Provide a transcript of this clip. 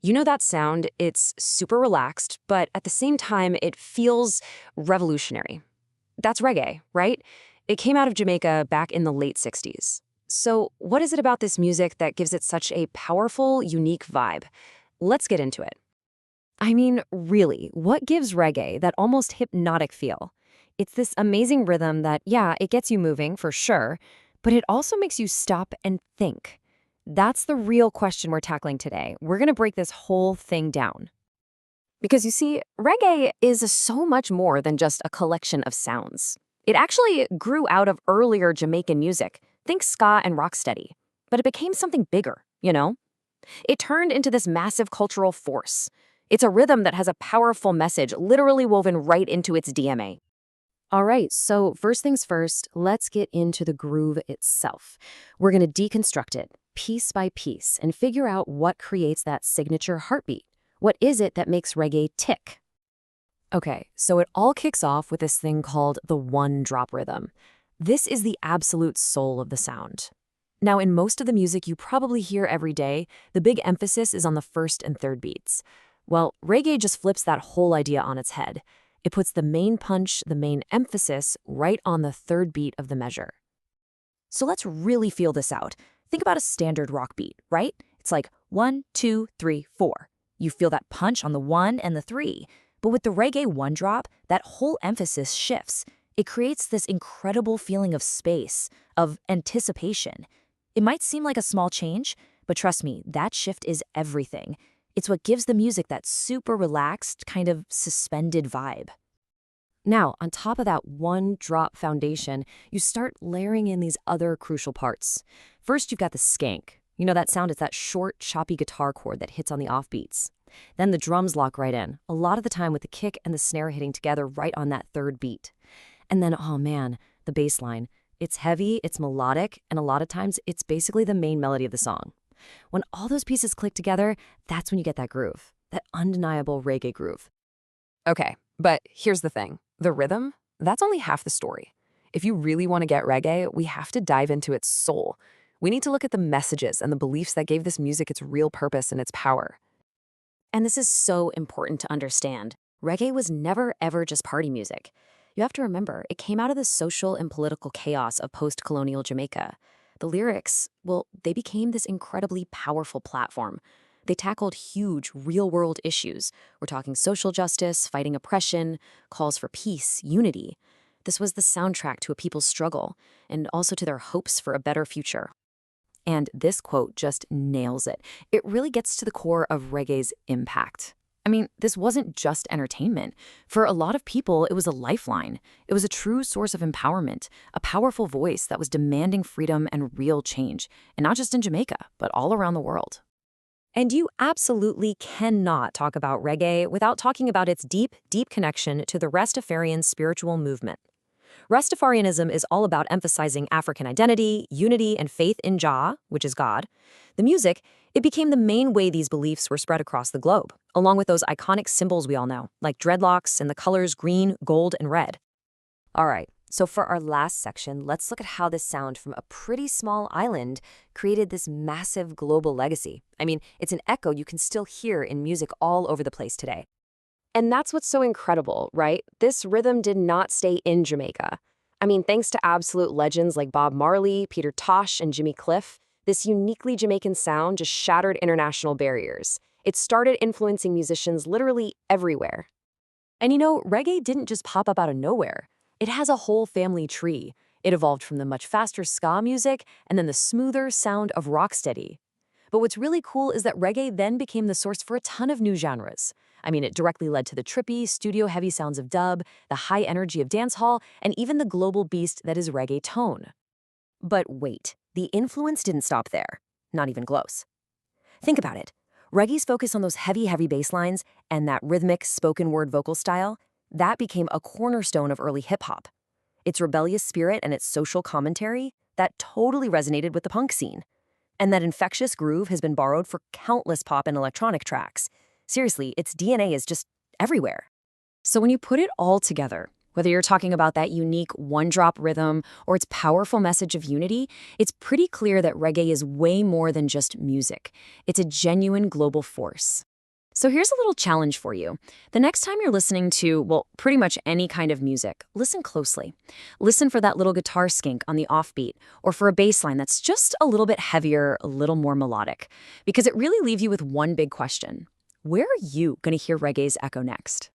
You know that sound? It's super relaxed, but at the same time, it feels revolutionary. That's reggae, right? It came out of Jamaica back in the late 60s. So, what is it about this music that gives it such a powerful, unique vibe? Let's get into it. I mean, really, what gives reggae that almost hypnotic feel? It's this amazing rhythm that, yeah, it gets you moving for sure, but it also makes you stop and think. That's the real question we're tackling today. We're going to break this whole thing down. Because you see, reggae is so much more than just a collection of sounds. It actually grew out of earlier Jamaican music, think ska and rocksteady, but it became something bigger, you know? It turned into this massive cultural force. It's a rhythm that has a powerful message literally woven right into its DMA. All right, so first things first, let's get into the groove itself. We're going to deconstruct it piece by piece and figure out what creates that signature heartbeat. What is it that makes reggae tick? Okay, so it all kicks off with this thing called the one-drop rhythm. This is the absolute soul of the sound. Now, in most of the music you probably hear every day, the big emphasis is on the first and third beats. Well, reggae just flips that whole idea on its head. It puts the main punch, the main emphasis, right on the third beat of the measure. So let's really feel this out. Think about a standard rock beat, right? It's like 1, 2, 3, 4. You feel that punch on the 1 and the 3. But with the reggae one drop, that whole emphasis shifts. It creates this incredible feeling of space, of anticipation. It might seem like a small change, but trust me, that shift is everything. It's what gives the music that super relaxed, kind of suspended vibe. Now, on top of that one-drop foundation, you start layering in these other crucial parts. First, you've got the skank. You know that sound? It's that short, choppy guitar chord that hits on the offbeats. Then the drums lock right in, a lot of the time with the kick and the snare hitting together right on that third beat. And then, oh man, the bass line. It's heavy, it's melodic, and a lot of times it's basically the main melody of the song. When all those pieces click together, that's when you get that groove, that undeniable reggae groove. Okay, but here's the thing. The rhythm, that's only half the story. If you really want to get reggae, we have to dive into its soul. We need to look at the messages and the beliefs that gave this music its real purpose and its power. And this is so important to understand. Reggae was never, ever just party music. You have to remember, it came out of the social and political chaos of post-colonial Jamaica. The lyrics, well, they became this incredibly powerful platform. They tackled huge, real-world issues. We're talking social justice, fighting oppression, calls for peace, unity. This was the soundtrack to a people's struggle, and also to their hopes for a better future. And this quote just nails it. It really gets to the core of reggae's impact. I mean, this wasn't just entertainment. For a lot of people, it was a lifeline. It was a true source of empowerment, a powerful voice that was demanding freedom and real change, and not just in Jamaica, but all around the world. And you absolutely cannot talk about reggae without talking about its deep, deep connection to the Rastafarian spiritual movement. Rastafarianism is all about emphasizing African identity, unity, and faith in Jah, which is God. The music, it became the main way these beliefs were spread across the globe, along with those iconic symbols we all know, like dreadlocks and the colors green, gold, and red. All right, so for our last section, let's look at how this sound from a pretty small island created this massive global legacy. I mean, it's an echo you can still hear in music all over the place today. And that's what's so incredible, right? This rhythm did not stay in Jamaica. I mean, thanks to absolute legends like Bob Marley, Peter Tosh, and Jimmy Cliff, this uniquely Jamaican sound just shattered international barriers. It started influencing musicians literally everywhere. And you know, reggae didn't just pop up out of nowhere. It has a whole family tree. It evolved from the much faster ska music and then the smoother sound of rocksteady. But what's really cool is that reggae then became the source for a ton of new genres. I mean, it directly led to the trippy, studio-heavy sounds of dub, the high energy of dancehall, and even the global beast that is reggaeton. But wait, the influence didn't stop there. Not even close. Think about it. Reggae's focus on those heavy, heavy bass lines and that rhythmic spoken word vocal style, that became a cornerstone of early hip-hop. Its rebellious spirit and its social commentary, that totally resonated with the punk scene. And that infectious groove has been borrowed for countless pop and electronic tracks. Seriously, its DNA is just everywhere. So when you put it all together, whether you're talking about that unique one-drop rhythm or its powerful message of unity, it's pretty clear that reggae is way more than just music. It's a genuine global force. So here's a little challenge for you. The next time you're listening to, well, pretty much any kind of music, listen closely. Listen for that little guitar skink on the offbeat, or for a bass line that's just a little bit heavier, a little more melodic. Because it really leaves you with one big question. Where are you going to hear reggae's echo next?